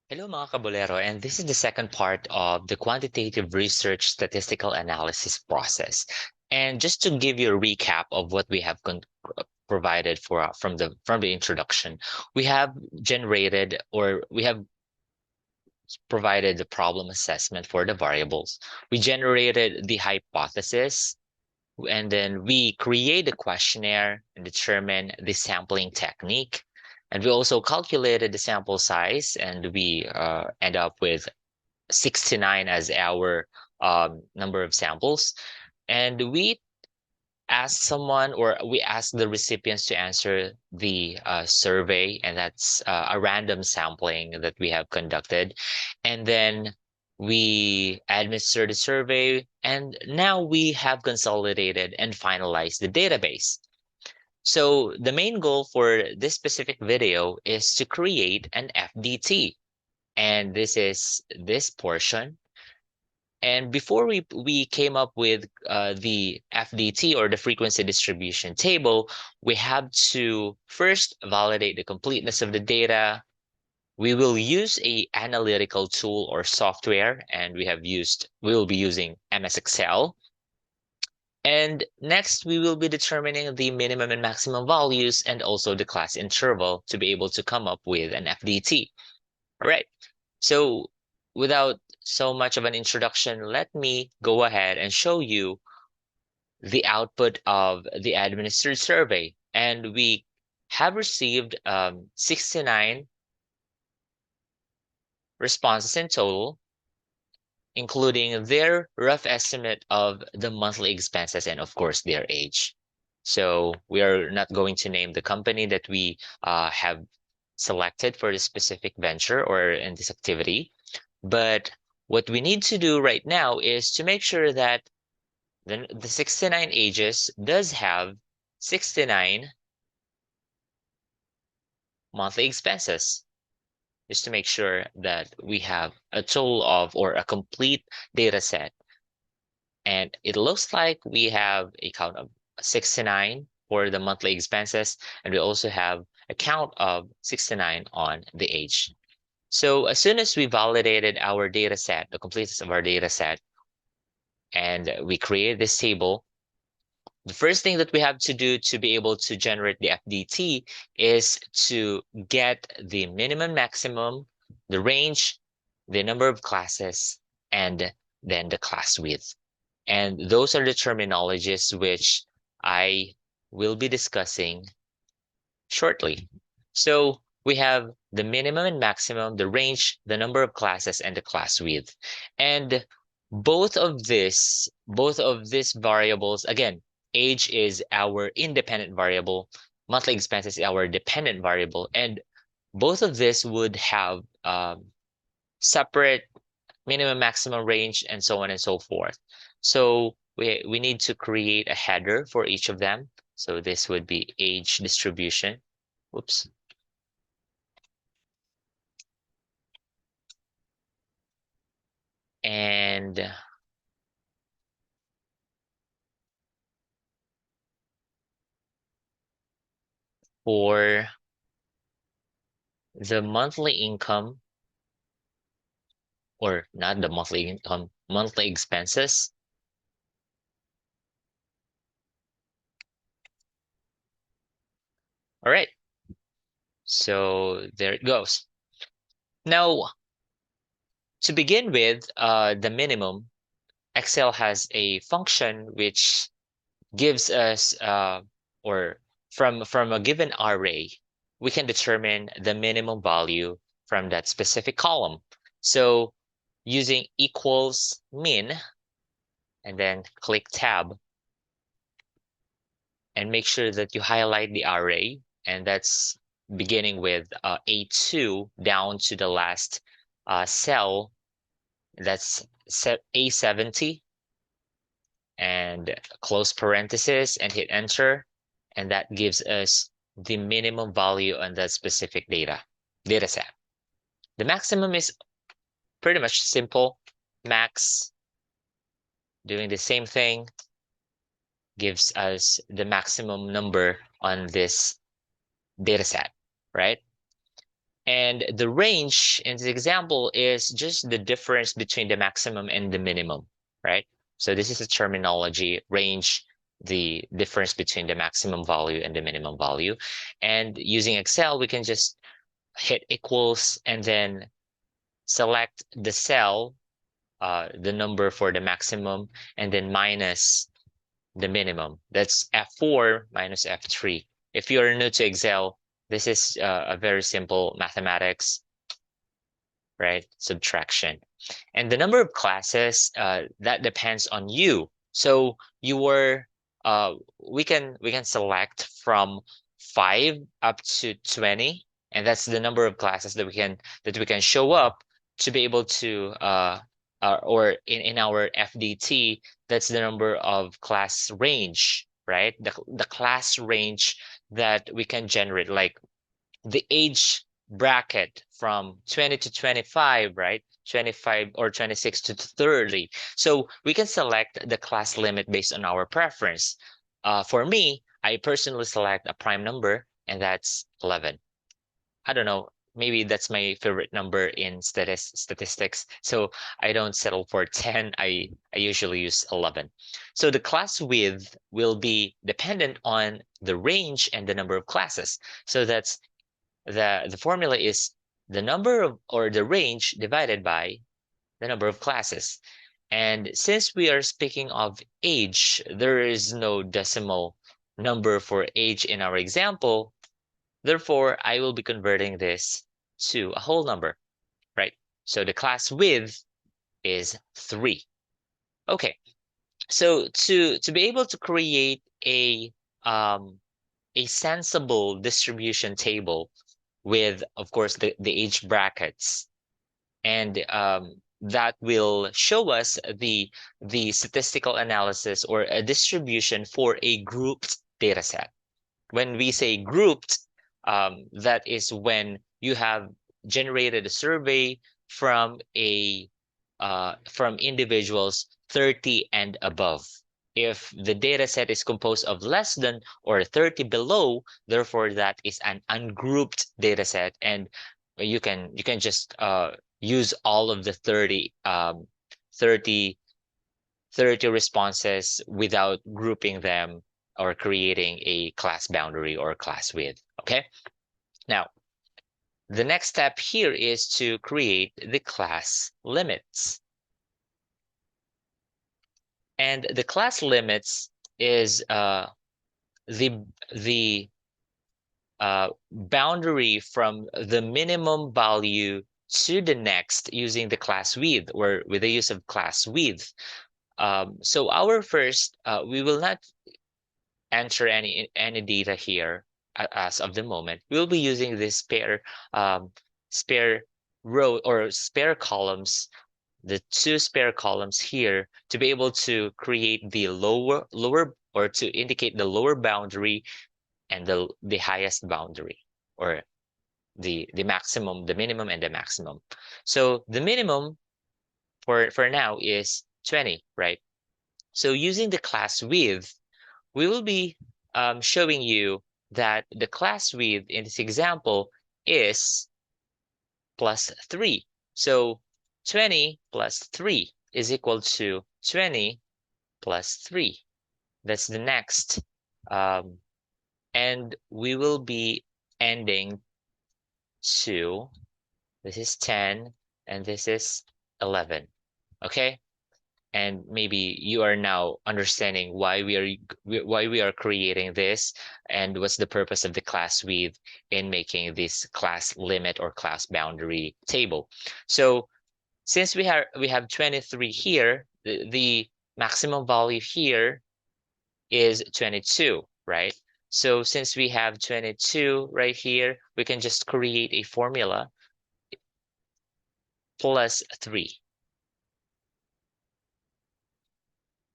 Hello mga kabolero, and this is the second part of the quantitative research statistical analysis process. And just to give you a recap of what we have provided for from the introduction, we have generated or we have provided the problem assessment for the variables. We generated the hypothesis, and then we create a questionnaire and determine the sampling technique. And we also calculated the sample size, and we end up with 69 as our number of samples. And we asked the recipients to answer the survey, and that's a random sampling that we have conducted. And then we administered the survey, and now we have consolidated and finalized the database. So the main goal for this specific video is to create an FDT. And this is this portion. And before we came up with the FDT, or the frequency distribution table, we have to first validate the completeness of the data. We will use a analytical tool or software, and we will be using MS Excel. And next, we will be determining the minimum and maximum values and also the class interval to be able to come up with an FDT. All right. So without so much of an introduction, let me go ahead and show you the output of the administered survey. And we have received 69 responses in total, including their rough estimate of the monthly expenses and, of course, their age. So we are not going to name the company that we have selected for this specific venture or in this activity. But what we need to do right now is to make sure that the 69 ages does have 69 monthly expenses, just to make sure that we have a total of or a complete data set. And it looks like we have a count of 69 for the monthly expenses, and we also have a count of 69 on the age. So as soon as we validated our data set, the completeness of our data set, and we create this table, the first thing that we have to do to be able to generate the FDT is to get the minimum, maximum, the range, the number of classes, and then the class width. And those are the terminologies which I will be discussing shortly. So we have the minimum and maximum, the range, the number of classes, and the class width. And both of these variables, again, age is our independent variable, monthly expenses is our dependent variable, and both of this would have separate minimum, maximum range, and so on and so forth. So we need to create a header for each of them. So this would be age distribution. Whoops. And for the monthly income, or not the monthly income, monthly expenses. All right. So there it goes. Now, to begin with, the minimum, Excel has a function which gives us, or from a given array, we can determine the minimum value from that specific column. So using equals min, and then click tab, and make sure that you highlight the array, and that's beginning with A2 down to the last cell, that's A70, and close parenthesis and hit enter, and that gives us the minimum value on that specific data set. The maximum is pretty much simple. Max, doing the same thing, gives us the maximum number on this data set, right? And the range in this example is just the difference between the maximum and the minimum, right? So this is a terminology, range, the difference between the maximum value and the minimum value. And using Excel, we can just hit equals and then select the cell, the number for the maximum, and then minus the minimum. That's F4 minus F3. If you're new to Excel, this is a very simple mathematics, right? Subtraction. And the number of classes, that depends on you. So you were, we can select from 5 up to 20, and that's the number of classes that we can show up to be able to, or in our FDT, that's the number of class range, right? The class range that we can generate, like the age bracket from 20 to 25, right? 25 or 26 to 30. So we can select the class limit based on our preference. For me, I personally select a prime number, and that's 11. I don't know. Maybe that's my favorite number in statistics. So I don't settle for 10. I usually use 11. So the class width will be dependent on the range and the number of classes. So that's the formula is the number of, or the range divided by the number of classes. And since we are speaking of age, there is no decimal number for age in our example. Therefore, I will be converting this to a whole number, right? So the class width is 3. Okay, so to be able to create a sensible distribution table with, of course, the age brackets, and that will show us the statistical analysis or a distribution for a grouped data set. When we say grouped, that is when you have generated a survey from from individuals 30 and above. If the data set is composed of less than or 30 below, therefore that is an ungrouped data set, and you can just use all of the 30 30 responses without grouping them or creating a class boundary or class width. Okay. Now, the next step here is to create the class limits. And the class limits is the boundary from the minimum value to the next using the class width, or with the use of class width. So our first, we will not enter any data here as of the moment. We'll be using this spare row or spare columns, the 2 spare columns here, to be able to create the lower or to indicate the lower boundary and the highest boundary, or the maximum, the minimum and the maximum. So the minimum for now is 20, right? So using the class width, we will be showing you that the class width in this example is plus 3. So 20 plus 3 is equal to 20 plus 3. That's the next. And we will be ending to, this is 10 and this is 11. Okay? And maybe you are now understanding why we are creating this and what's the purpose of the class width in making this class limit or class boundary table. So since we have 23 here, the maximum value here is 22, right? So since we have 22 right here, we can just create a formula plus 3.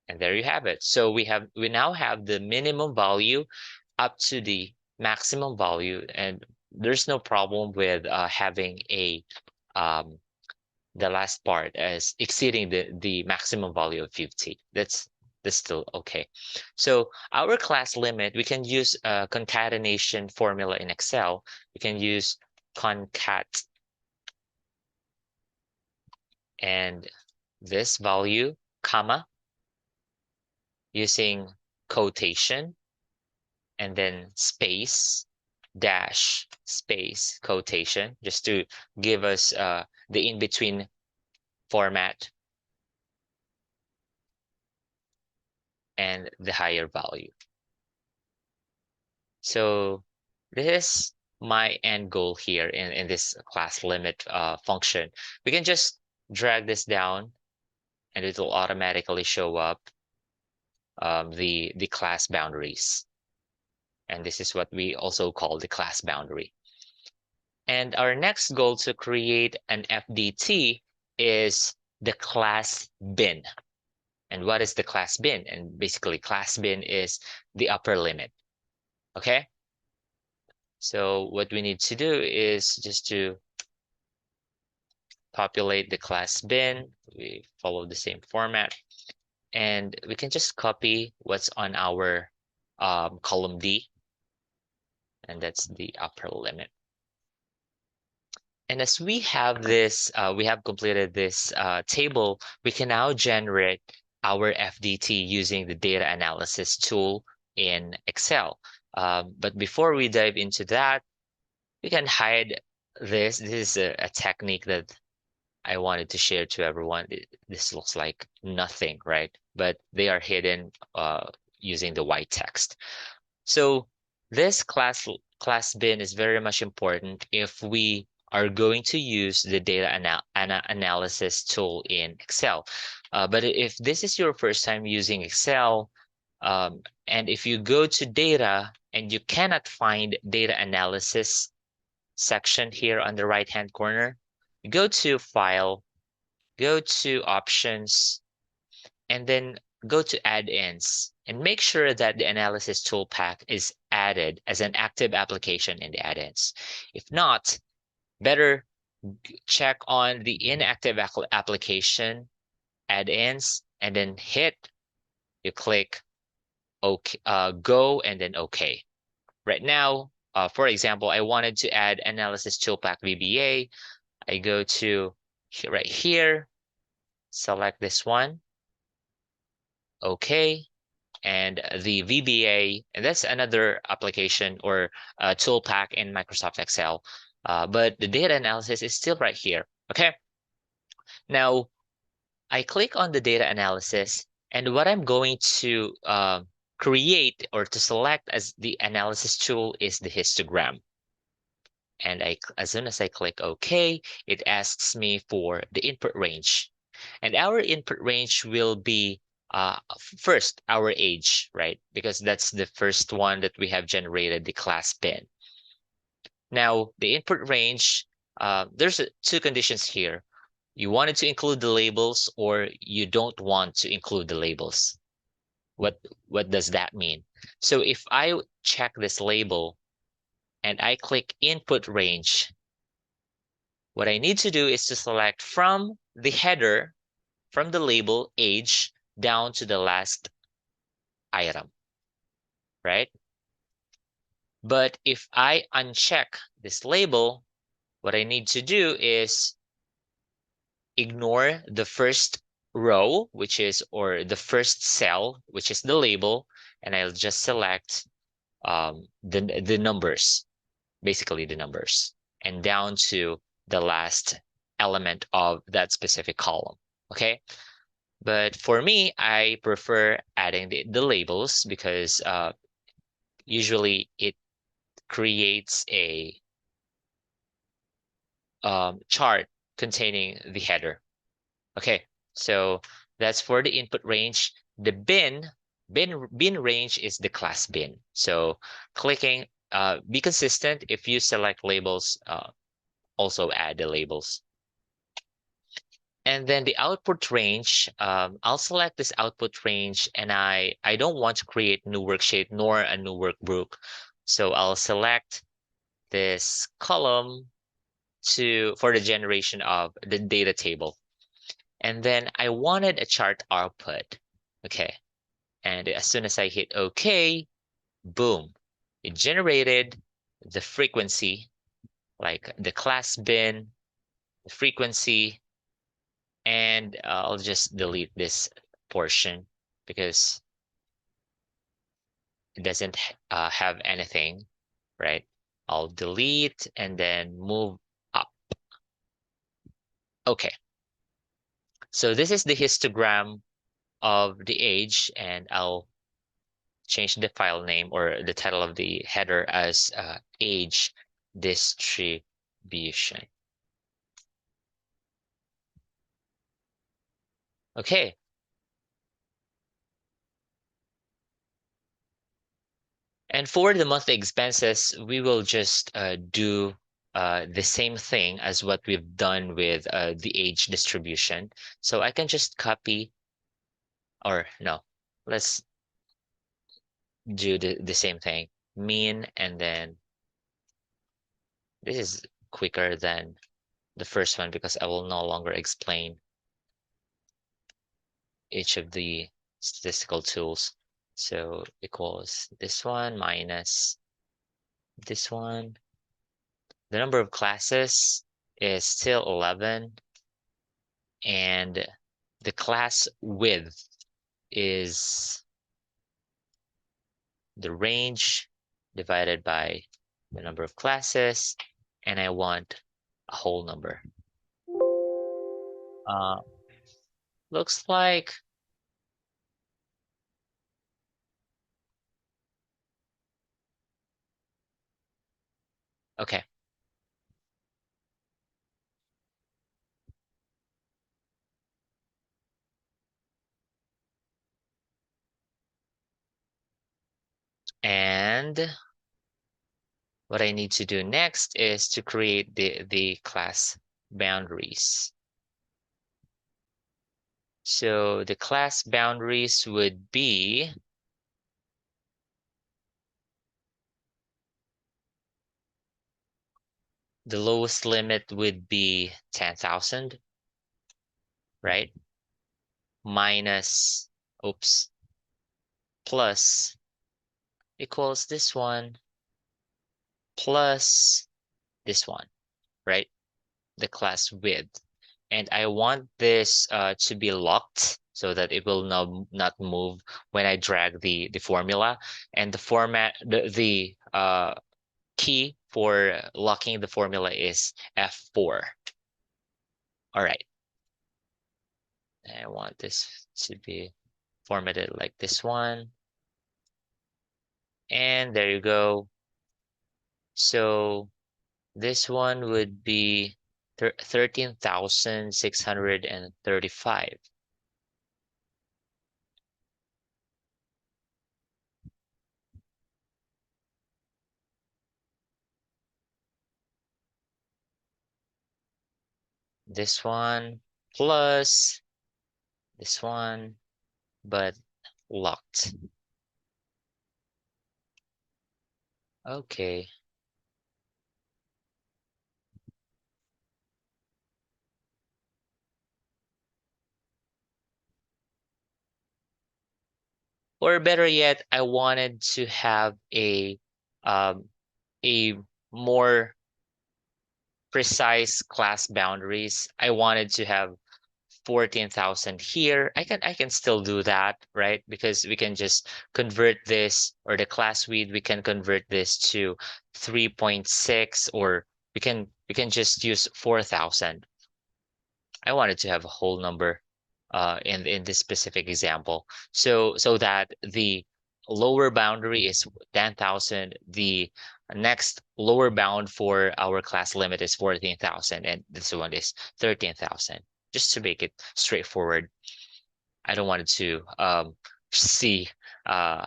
And there you have it. So we now have the minimum value up to the maximum value, and there's no problem with having the last part as exceeding the maximum value of 50. That's still okay. So our class limit, we can use a concatenation formula in Excel. We can use concat, and this value, comma, using quotation, and then space, dash, space, quotation, just to give us the in-between format and the higher value. So this is my end goal here in this class limit function. We can just drag this down and it will automatically show up the class boundaries. And this is what we also call the class boundary. And our next goal to create an FDT is the class bin. And what is the class bin? And basically class bin is the upper limit. Okay? So what we need to do is just to populate the class bin. We follow the same format. And we can just copy what's on our column D. And that's the upper limit. And as we have this, we have completed this table, we can now generate our FDT using the data analysis tool in Excel. But before we dive into that, we can hide this. This is a technique that I wanted to share to everyone. This looks like nothing, right? But they are hidden using the white text. So this class bin is very much important if we are going to use the data analysis tool in Excel. But if this is your first time using Excel, and if you go to data and you cannot find data analysis section here on the right-hand corner, go to File, go to Options, and then go to Add-ins and make sure that the analysis tool pack is added as an active application in the add-ins. If not, better check on the inactive application add-ins and then you click OK, go and then OK. Right now, for example, I wanted to add analysis tool pack VBA. I go to right here, select this one, OK, and the VBA, and that's another application or tool pack in Microsoft Excel. But the data analysis is still right here. Okay. Now, I click on the data analysis, and what I'm going to create or to select as the analysis tool is the histogram. And as soon as I click OK, it asks me for the input range. And our input range will be first our age, right? Because that's the first one that we have generated, the class bin. Now, the input range, there's two conditions here. You wanted to include the labels or you don't want to include the labels. What does that mean? So if I check this label and I click input range, what I need to do is to select from the header, from the label age down to the last item, right? But if I uncheck this label, what I need to do is ignore the first row, or the first cell, which is the label, and I'll just select the numbers, basically the numbers, and down to the last element of that specific column, okay? But for me, I prefer adding the labels because usually it creates a chart containing the header. Okay, so that's for the input range. The bin range is the class bin. So clicking, be consistent. If you select labels, also add the labels. And then the output range, I'll select this output range, and I don't want to create new worksheet nor a new workbook. So I'll select this column for the generation of the data table. And then I wanted a chart output. Okay. And as soon as I hit OK, boom, it generated the frequency like the class bin, the frequency, and I'll just delete this portion because it doesn't have anything, right? I'll delete and then move up. Okay, so this is the histogram of the age, and I'll change the file name or the title of the header as age distribution. Okay. And for the monthly expenses, we will just do the same thing as what we've done with the age distribution. So I can just copy, or no, let's do the same thing. Mean, and then this is quicker than the first one because I will no longer explain each of the statistical tools. So equals this one minus this one. The number of classes is still 11, and the class width is the range divided by the number of classes, and I want a whole number. Uh, looks like okay. And what I need to do next is to create the class boundaries. So the class boundaries would be the lowest limit would be 10,000, right? Minus, oops, plus equals this one plus this one, right? The class width. And I want this to be locked so that it will not move when I drag the formula. And the format, the key for locking the formula is F4. All right. I want this to be formatted like this one. And there you go. So this one would be 13,635. This one plus this one, but locked. Okay. Or better yet, I wanted to have um, a more precise class boundaries. I wanted to have 14,000 here. I can still do that, right? Because we can just convert this, or the class width, we can convert this to 3.6, or we can just use 4,000. I wanted to have a whole number in this specific example. So that the lower boundary is 10,000, the next lower bound for our class limit is 14,000, and this one is 13,000. Just to make it straightforward. I don't want it to see uh,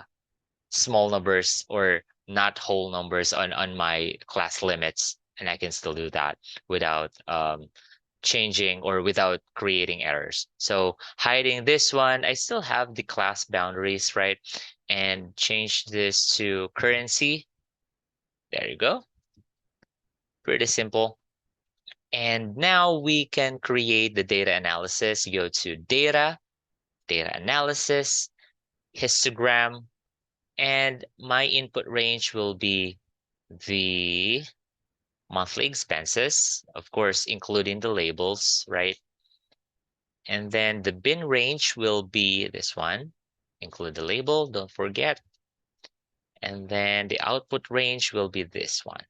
small numbers or not whole numbers on my class limits, and I can still do that without changing or without creating errors. So hiding this one, I still have the class boundaries, right? And change this to currency. There you go. Pretty simple. And now we can create the data analysis. Go to data, data analysis, histogram, and my input range will be the monthly expenses, of course, including the labels, right? And then the bin range will be this one. Include the label, don't forget. And then the output range will be this one.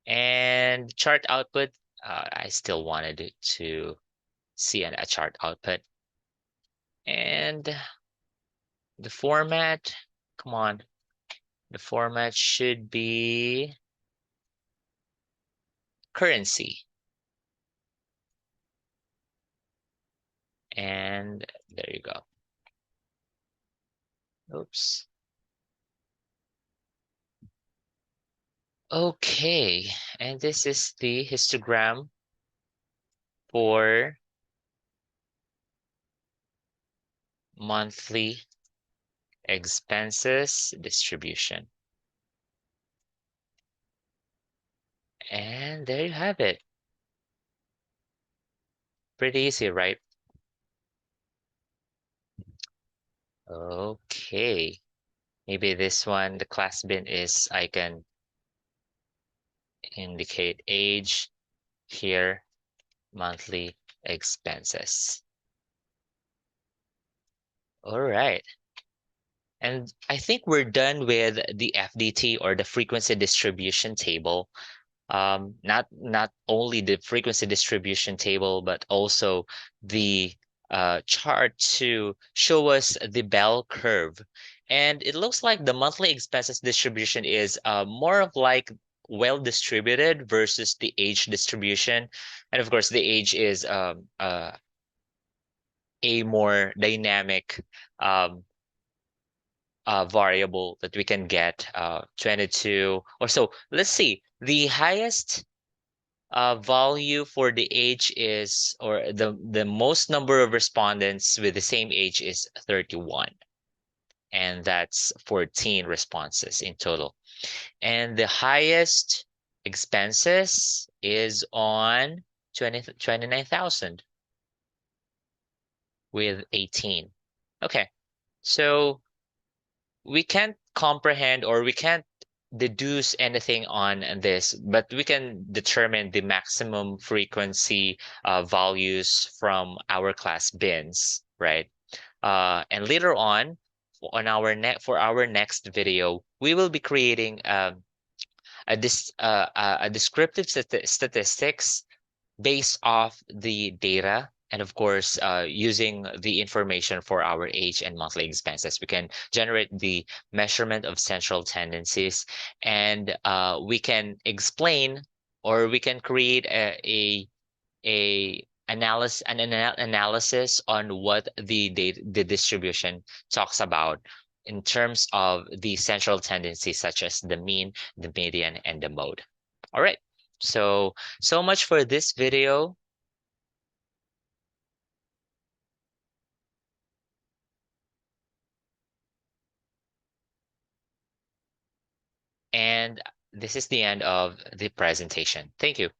And chart output, I still wanted it to see a chart output. And the format, come on, the format should be currency. And there you go. Oops. Okay, and this is the histogram for monthly expenses distribution. And there you have it. Pretty easy, right? Okay. Maybe this one, the class bin is, I can indicate age here, monthly expenses. All right. And I think we're done with the FDT, or the frequency distribution table. Not only the frequency distribution table, but also the chart to show us the bell curve. And it looks like the monthly expenses distribution is more of like well distributed versus the age distribution. And of course, the age is a more dynamic um, variable that we can get, 22 or so. Let's see, the highest value for the age is, or the most number of respondents with the same age is 31. And that's 14 responses in total. And the highest expenses is on 29,000 with 18. Okay, so we can't comprehend, or we can't deduce anything on this, but we can determine the maximum frequency values from our class bins, right? And later on for our next video, we will be creating a descriptive statistics based off the data, and of course, using the information for our age and monthly expenses, we can generate the measurement of central tendencies, and we can explain, or we can create a analysis on what the distribution talks about in terms of the central tendencies, such as the mean, the median, and the mode. All right. So much for this video. And this is the end of the presentation. Thank you.